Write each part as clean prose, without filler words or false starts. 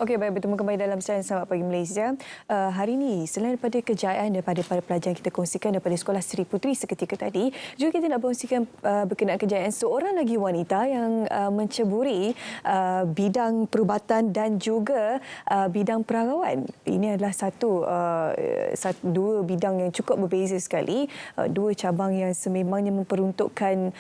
Okey, baik, bertemu kembali dalam Siaran Selamat Pagi Malaysia. Hari ini, selain daripada kejayaan daripada para pelajar yang kita kongsikan daripada Sekolah Seri Puteri seketika tadi, juga kita nak kongsikan berkenaan kejayaan seorang lagi wanita yang menceburi bidang perubatan dan juga bidang peragawan. Ini adalah dua bidang yang cukup berbeza sekali, dua cabang yang sememangnya memperuntukkan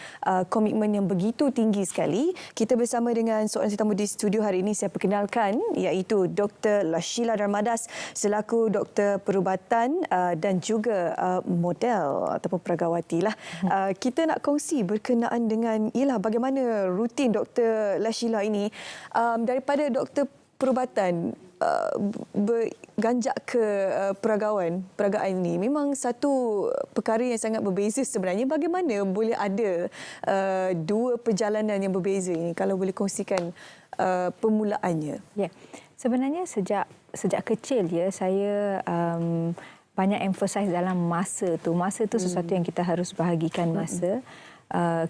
komitmen yang begitu tinggi sekali. Kita bersama dengan seorang tetamu di studio hari ini, saya perkenalkan, iaitu Dr. Lashila Darmadas selaku Doktor Perubatan dan juga model ataupun peragawati lah. Kita nak kongsi berkenaan dengan bagaimana rutin Dr. Lashila ini daripada Doktor Perubatan berganjak ke peragaan ini. Memang satu perkara yang sangat berbeza sebenarnya. Bagaimana boleh ada dua perjalanan yang berbeza ini, kalau boleh kongsikan permulaannya? Ya, sebenarnya sejak kecil saya banyak emphasize dalam masa tu. Masa tu sesuatu yang kita harus bahagikan masa.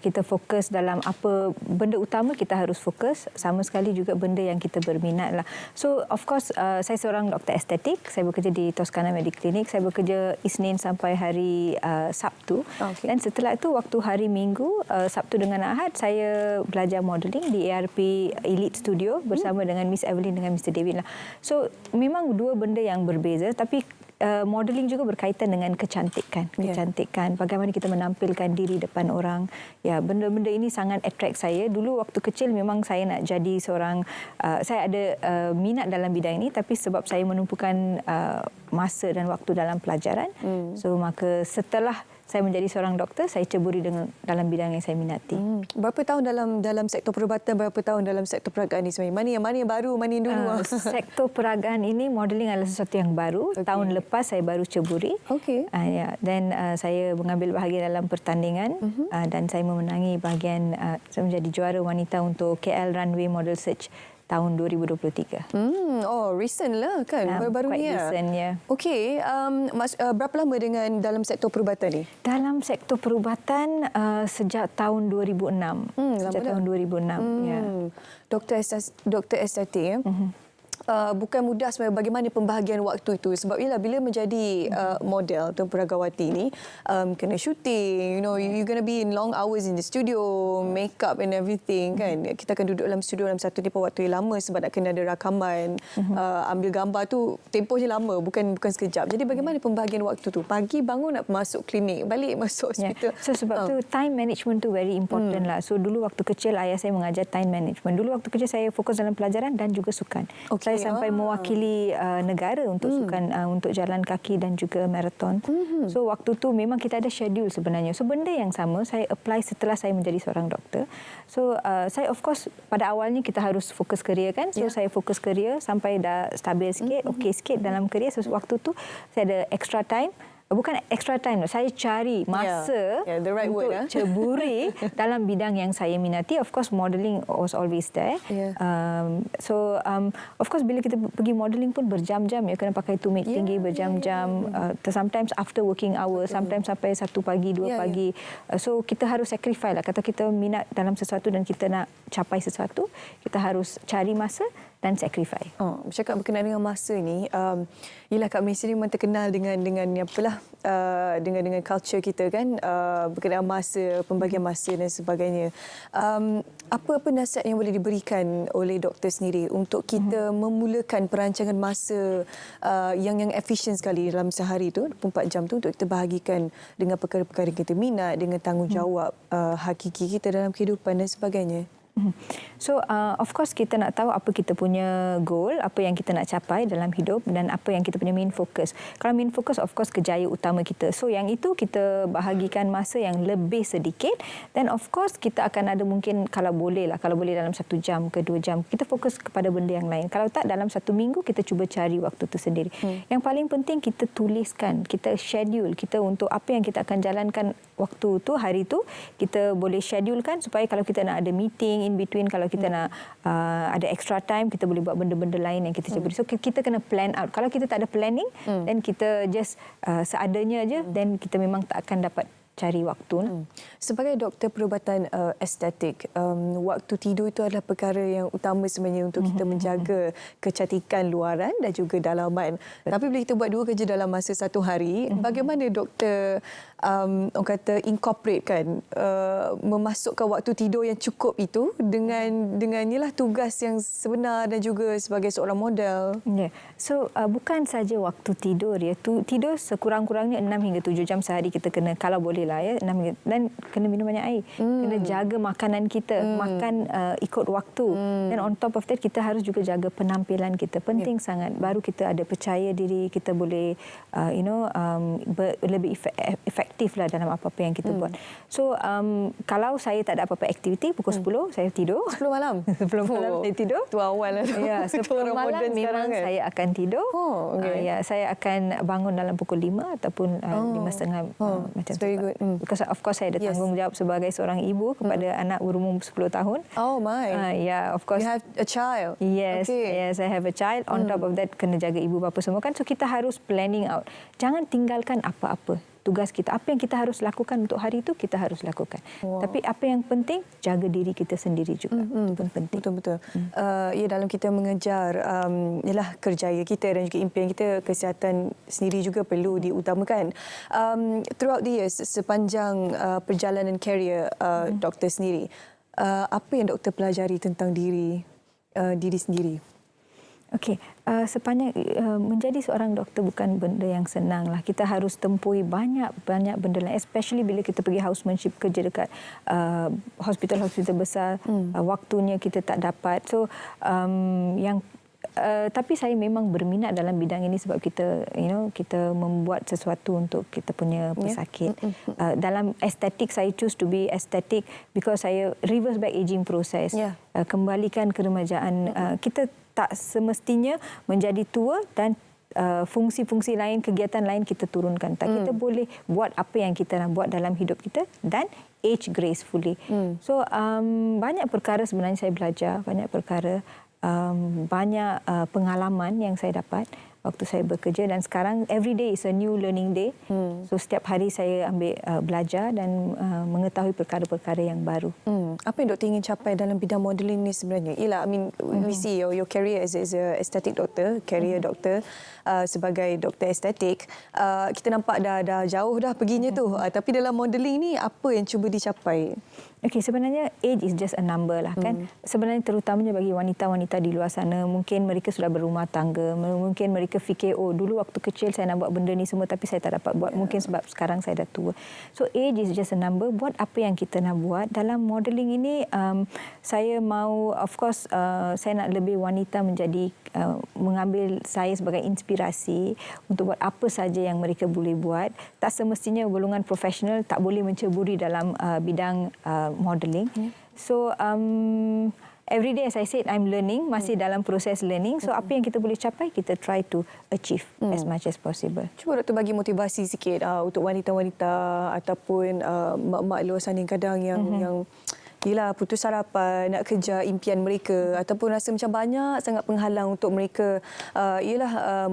Kita fokus dalam apa benda utama, kita harus fokus, sama sekali juga benda yang kita berminat lah. So of course saya seorang doktor estetik, saya bekerja di Toscana Medical Clinic, saya bekerja Isnin sampai hari Sabtu. Okay. Dan setelah itu waktu hari Minggu, Sabtu dengan Ahad, saya belajar modeling di ARP Elite Studio bersama dengan Miss Evelyn dengan Mr. David lah. So memang dua benda yang berbeza, tapi modeling juga berkaitan dengan kecantikan. Bagaimana kita menampilkan diri depan orang. Ya, benda-benda ini sangat attract saya. Dulu waktu kecil memang saya nak jadi seorang, saya ada minat dalam bidang ini, tapi sebab saya menumpukan masa dan waktu dalam pelajaran, so maka setelah saya menjadi seorang doktor, saya ceburi dalam bidang yang saya minati. Berapa tahun dalam sektor perubatan, berapa tahun dalam sektor peragaan ini sebenarnya? Mana yang baru, mana yang dulu? Sektor peragaan ini, modeling adalah sesuatu yang baru. Okay. Tahun lepas saya baru ceburi. Okey. Dan saya mengambil bahagian dalam pertandingan dan saya memenangi bahagian, saya menjadi juara wanita untuk KL Runway Model Search tahun 2023. Recent lah kan? Baru-baru ni. Recent, ya. Okey, berapa lama dengan dalam sektor perubatan ni? Dalam sektor perubatan sejak tahun 2006. Sejak tahun 2006, ya. Doktor estetik, ya. Bukan mudah sebenarnya bagaimana pembahagian waktu itu, sebab bila menjadi model atau peragawati ni kena shooting, you're gonna be in long hours in the studio, makeup and everything kan. Kita akan duduk dalam studio dalam satu tempoh waktu yang lama sebab nak kena ada rakaman, ambil gambar tu tempohnya lama, bukan sekejap. Jadi bagaimana pembahagian waktu tu? Pagi bangun nak masuk klinik, balik masuk hospital. So sebab tu time management tu very important lah. So dulu waktu kecil ayah saya mengajar time management. Dulu waktu kecil saya fokus dalam pelajaran dan juga sukan. Saya sampai mewakili negara untuk sukan, untuk jalan kaki dan juga maraton. So waktu tu memang kita ada schedule sebenarnya. So benda yang sama saya apply setelah saya menjadi seorang doktor. So saya of course pada awalnya kita harus fokus kerja kan. So saya fokus kerja sampai dah stabil sikit, okey sikit dalam kerja. So waktu tu saya ada extra time. Bukan extra time, saya cari masa untuk ceburi dalam bidang yang saya minati. Of course, modeling was always there. So, of course, bila kita pergi modeling pun berjam-jam, ya, kena pakai tumit tinggi berjam-jam. Sometimes after working hours, sometimes sampai 1 pagi, 2 pagi. So, kita harus sacrifice lah. Kata kita minat dalam sesuatu dan kita nak capai sesuatu, kita harus cari masa dan sacrifice. Bercakap berkenaan dengan masa ni, kat Malaysia ni memang terkenal dengan culture kita kan, berkenaan masa, pembagian masa dan sebagainya. Apa nasihat yang boleh diberikan oleh doktor sendiri untuk kita memulakan perancangan masa yang efisien sekali dalam sehari tu, 24 jam tu, untuk kita bahagikan dengan perkara-perkara yang kita minat, dengan tanggungjawab hakiki kita dalam kehidupan dan sebagainya? So, of course kita nak tahu apa kita punya goal, apa yang kita nak capai dalam hidup dan apa yang kita punya main focus. Kalau main focus, of course kejaya utama kita. So, yang itu kita bahagikan masa yang lebih sedikit dan of course kita akan ada mungkin kalau boleh dalam 1 jam ke 2 jam, kita fokus kepada benda yang lain. Kalau tak, dalam 1 minggu kita cuba cari waktu itu sendiri. Yang paling penting kita tuliskan, kita schedule kita untuk apa yang kita akan jalankan waktu tu, hari tu, kita boleh schedulekan supaya kalau kita nak ada meeting in between, kalau kita nak ada extra time, kita boleh buat benda-benda lain yang kita ceburi. So kita kena plan out. Kalau kita tak ada planning, then kita just seadanya aja, then kita memang tak akan dapat cari waktu. Sebagai doktor perubatan estetik, waktu tidur itu adalah perkara yang utama sebenarnya untuk kita menjaga kecantikan luaran dan juga dalaman. Tapi bila kita buat dua kerja dalam masa satu hari, bagaimana doktor orang kata incorporate kan, memasukkan waktu tidur yang cukup itu dengan inilah tugas yang sebenar dan juga sebagai seorang model. Yeah. So bukan saja waktu tidur ya. Tidur sekurang-kurangnya 6 hingga 7 jam sehari kita kena, kalau boleh lah ya, 6 hingga, dan kena minum banyak air. Kena jaga makanan kita, makan ikut waktu. Dan on top of that kita harus juga jaga penampilan kita. Penting sangat. Baru kita ada percaya diri, kita boleh lebih efektif lah dalam apa-apa yang kita buat. So kalau saya tak ada apa-apa aktiviti, pukul 10 saya tidur. 10 malam? 10 malam saya tidur. Itu awal lah. Ya, 10 malam memang kan? saya akan tidur. Ya, saya akan bangun dalam pukul 5 ataupun 5.30 macam tu. Very good. Because of course saya ada tanggungjawab sebagai seorang ibu kepada anak berumur 10 tahun. Oh my. Yeah, of course. You have a child. Yes, yes, I have a child. On top of that, kena jaga ibu bapa semua kan. So kita harus planning out. Jangan tinggalkan apa-apa. Tugas kita, apa yang kita harus lakukan untuk hari itu, kita harus lakukan. Tapi apa yang penting, jaga diri kita sendiri juga. Itu pun penting. Betul-betul. Ya, dalam kita mengejar ialah kerjaya kita dan juga impian kita, kesihatan sendiri juga perlu diutamakan. Throughout the years, sepanjang perjalanan karier doktor sendiri, apa yang doktor pelajari tentang diri sendiri? Okey, sepanjang menjadi seorang doktor bukan benda yang senang lah. Kita harus tempuhi banyak benda lain, especially bila kita pergi housemanship, kerja dekat hospital-hospital besar, waktunya kita tak dapat. So tapi saya memang berminat dalam bidang ini sebab kita kita membuat sesuatu untuk kita punya pesakit. Dalam estetik, saya choose to be aesthetic because saya reverse back aging process. Kembalikan keremajaan. Kita tak semestinya menjadi tua dan fungsi-fungsi lain, kegiatan lain kita turunkan. Kita boleh buat apa yang kita nak buat dalam hidup kita dan age gracefully. So banyak perkara sebenarnya saya belajar, banyak perkara, banyak pengalaman yang saya dapat waktu saya bekerja, dan sekarang every day is a new learning day. So setiap hari saya ambil belajar dan mengetahui perkara-perkara yang baru. Apa yang doktor ingin capai dalam bidang modeling ni sebenarnya? Ialah, I mean, we see your career as a aesthetic doctor, career doctor, sebagai doktor estetik. Kita nampak dah jauh dah perginya tu. Tapi dalam modeling ni apa yang cuba dicapai? Okey, sebenarnya age is just a number lah kan. Sebenarnya terutamanya bagi wanita-wanita di luar sana, mungkin mereka sudah berumah tangga, mungkin mereka fikir, oh dulu waktu kecil saya nak buat benda ni semua tapi saya tak dapat buat, mungkin sebab sekarang saya dah tua. So age is just a number. Buat apa yang kita nak buat. Dalam modeling ini, saya mahu, of course, saya nak lebih wanita menjadi, mengambil saya sebagai inspirasi untuk buat apa saja yang mereka boleh buat. Tak semestinya golongan profesional tak boleh menceburi dalam bidang modeling. So every day, as I said, I'm learning, masih dalam proses learning. So apa yang kita boleh capai, kita try to achieve as much as possible. Cuba doktor bagi motivasi sikit untuk wanita-wanita ataupun mak-mak luar sana kadang yang yelah, putus harapan nak kejar impian mereka ataupun rasa macam banyak sangat penghalang untuk mereka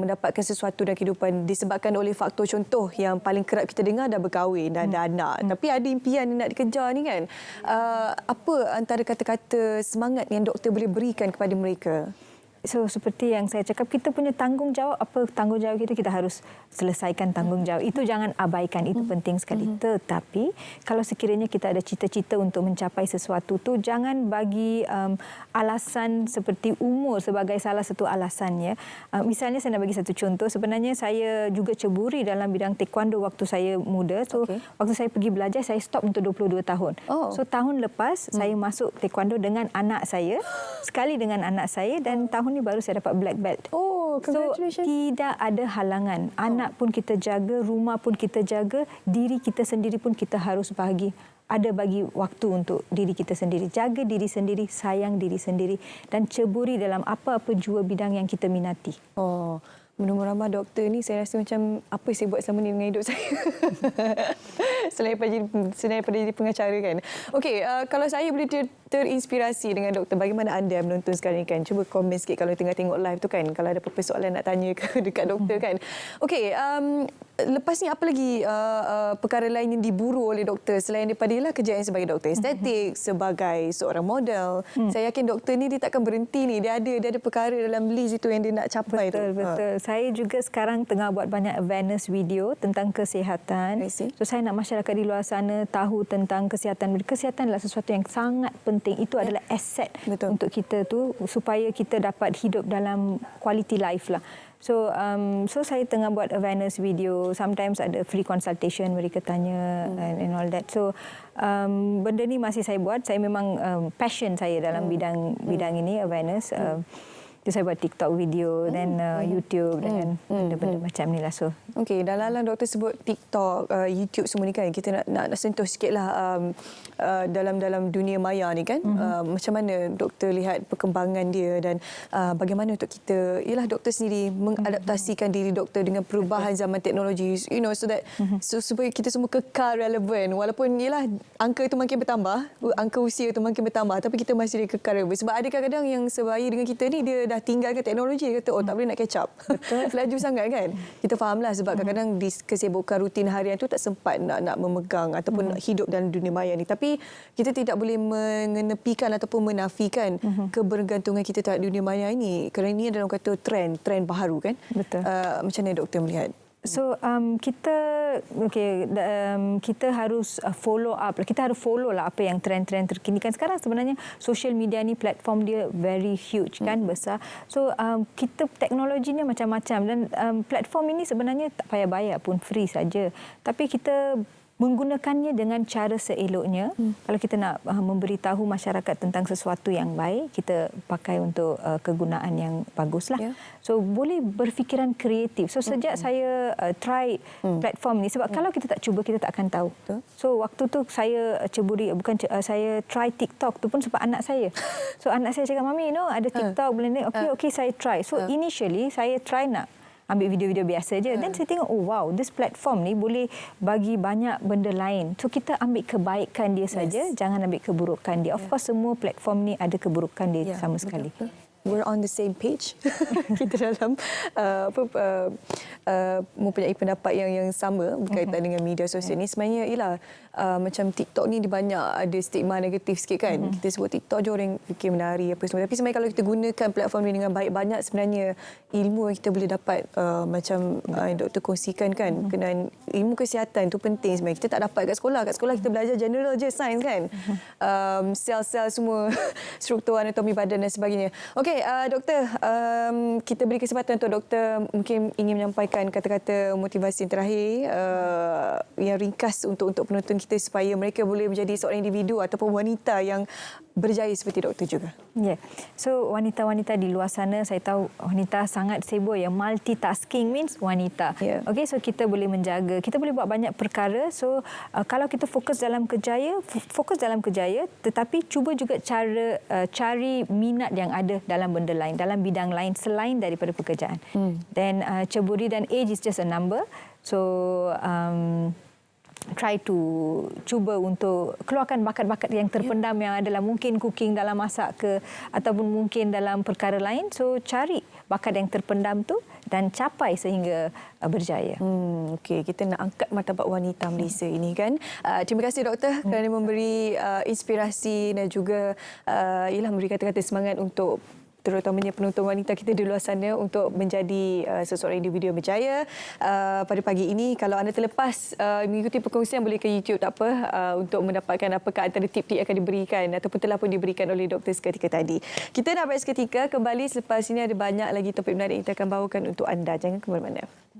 mendapatkan sesuatu dalam kehidupan disebabkan oleh faktor, contoh yang paling kerap kita dengar, dah berkahwin, dah ada anak, tapi ada impian yang nak dikejar ni kan. Apa antara kata-kata semangat yang doktor boleh berikan kepada mereka? So seperti yang saya cakap, kita punya tanggungjawab, apa tanggungjawab kita harus selesaikan tanggungjawab. Itu jangan abaikan, itu penting sekali. Tetapi kalau sekiranya kita ada cita-cita untuk mencapai sesuatu tu, jangan bagi alasan seperti umur sebagai salah satu alasannya. Misalnya saya nak bagi satu contoh, sebenarnya saya juga ceburi dalam bidang taekwondo waktu saya muda. So waktu saya pergi belajar, saya stop untuk 22 tahun. So tahun lepas saya masuk taekwondo dengan anak saya, sekali dengan anak saya, dan tahun ni baru saya dapat black belt. Oh, congratulations. So tidak ada halangan. Anak pun kita jaga, rumah pun kita jaga, diri kita sendiri pun kita harus bagi waktu untuk diri kita sendiri. Jaga diri sendiri, sayang diri sendiri dan ceburi dalam apa-apa jua bidang yang kita minati. Oh, menurut ramah doktor ni, saya rasa macam apa saya buat selama ni dengan hidup saya. Selain daripada jadi pengacara kan. Okey, kalau saya boleh terinspirasi dengan doktor. Bagaimana anda menonton sekarang ni kan? Cuba komen sikit kalau tengah tengok live tu kan. Kalau ada apa-apa soalan nak tanya ke dekat doktor kan. Okey, lepas ni apa lagi perkara lain yang diburu oleh doktor selain daripada ialah kerjaan sebagai doktor estetik, sebagai seorang model. Saya yakin doktor ni dia takkan berhenti ni. Dia ada perkara dalam list itu yang dia nak capai tu. Betul. Saya juga sekarang tengah buat banyak awareness video tentang kesihatan. So saya nak masyarakat di luar sana tahu tentang kesihatan. Kesihatan adalah sesuatu yang sangat penting. Itu adalah aset untuk kita tu supaya kita dapat hidup dalam quality life lah. So saya tengah buat awareness video. Sometimes ada free consultation, mereka tanya and all that. So benda ni masih saya buat. Saya memang passion saya dalam bidang ini, awareness. Saya buat TikTok video dan YouTube dan benda-benda macam ni lah. So, okey, dalam doktor sebut TikTok, YouTube semua ni kan, kita nak sentuh sikitlah dalam dunia maya ni kan. Macam mana doktor lihat perkembangan dia dan bagaimana untuk kita, ialah doktor sendiri mengadaptasikan diri doktor dengan perubahan zaman teknologi, so that supaya kita semua kekal relevan walaupun ialah angka itu makin bertambah, angka usia itu makin bertambah, tapi kita masih kekal relevan. Sebab ada kadang-kadang yang sebaya dengan kita ni dia dah tinggalkan teknologi, dia kata tak boleh nak catch up. Laju sangat kan. Kita fahamlah sebab kadang-kadang di kesibukan rutin harian tu tak sempat nak memegang ataupun nak hidup dalam dunia maya ni. Tapi kita tidak boleh mengenepikan ataupun menafikan kebergantungan kita terhadap dunia maya ini. Kerana ini adalah kata trend baharu kan. Betul. Macam mana doktor melihat? So kita harus follow up. Kita harus follow lah apa yang trend-trend terkini kan. Sekarang sebenarnya social media ni platform dia very huge kan, besar. So kita teknologinya macam-macam dan platform ini sebenarnya tak payah bayar pun, free saja. Tapi kita menggunakannya dengan cara seeloknya. Kalau kita nak memberitahu masyarakat tentang sesuatu yang baik, kita pakai untuk kegunaan yang baguslah. So boleh berfikiran kreatif. So sejak saya try platform ni, sebab kalau kita tak cuba kita tak akan tahu. So waktu tu saya saya try TikTok tu pun sebab anak saya. So anak saya cakap, "Mami, ada TikTok boleh ni." Okey saya try. So initially saya try nak ambil video-video biasa je. Dan saya tengok, oh wow, this platform ni boleh bagi banyak benda lain. So kita ambil kebaikan dia saja, jangan ambil keburukan dia. Of course semua platform ni ada keburukan dia sama sekali. We're on the same page. Kita dalam mempunyai pendapat yang sama berkaitan dengan media sosial ni. Sebenarnya ialah macam TikTok ni dia banyak ada stigma negatif sikit kan. Kita sebut TikTok je orang fikir menari apa semua. Tapi sebenarnya kalau kita gunakan platform ni dengan baik, banyak sebenarnya ilmu yang kita boleh dapat macam doktor kongsikan kan. Kenaan ilmu kesihatan tu penting sebenarnya. Kita tak dapat kat sekolah. Kat sekolah kita belajar general je, sains kan. Sel-sel semua, struktur anatomi badan dan sebagainya. Okey, doktor, kita beri kesempatan untuk doktor mungkin ingin menyampaikan kata-kata motivasi yang terakhir yang ringkas untuk penonton kita supaya mereka boleh menjadi seorang individu ataupun wanita yang berjaya seperti doktor juga. So wanita-wanita di luar sana, saya tahu wanita sangat sibuk ya, multitasking means wanita. Okey, so kita boleh menjaga, kita boleh buat banyak perkara. So kalau kita fokus dalam kerjaya, tetapi cuba juga cari minat yang ada dalam benda lain, dalam bidang lain selain daripada pekerjaan. Dan ceburi dan age is just a number. So try to cuba untuk keluarkan bakat-bakat yang terpendam yang adalah mungkin cooking dalam masak ke ataupun mungkin dalam perkara lain. So cari bakat yang terpendam tu dan capai sehingga berjaya. Okey, kita nak angkat martabat wanita Malaysia ini kan. Terima kasih doktor kerana memberi inspirasi dan juga memberi kata-kata semangat untuk terutamanya penonton wanita kita di luar sana untuk menjadi seseorang individu yang berjaya. Pada pagi ini, kalau anda terlepas mengikuti perkongsian, boleh ke YouTube, tak apa, untuk mendapatkan apakah antara tip-tip yang akan diberikan ataupun telah pun diberikan oleh doktor seketika tadi. Kita nak berehat seketika, kembali selepas ini ada banyak lagi topik menarik yang kita akan bawakan untuk anda. Jangan ke mana-mana.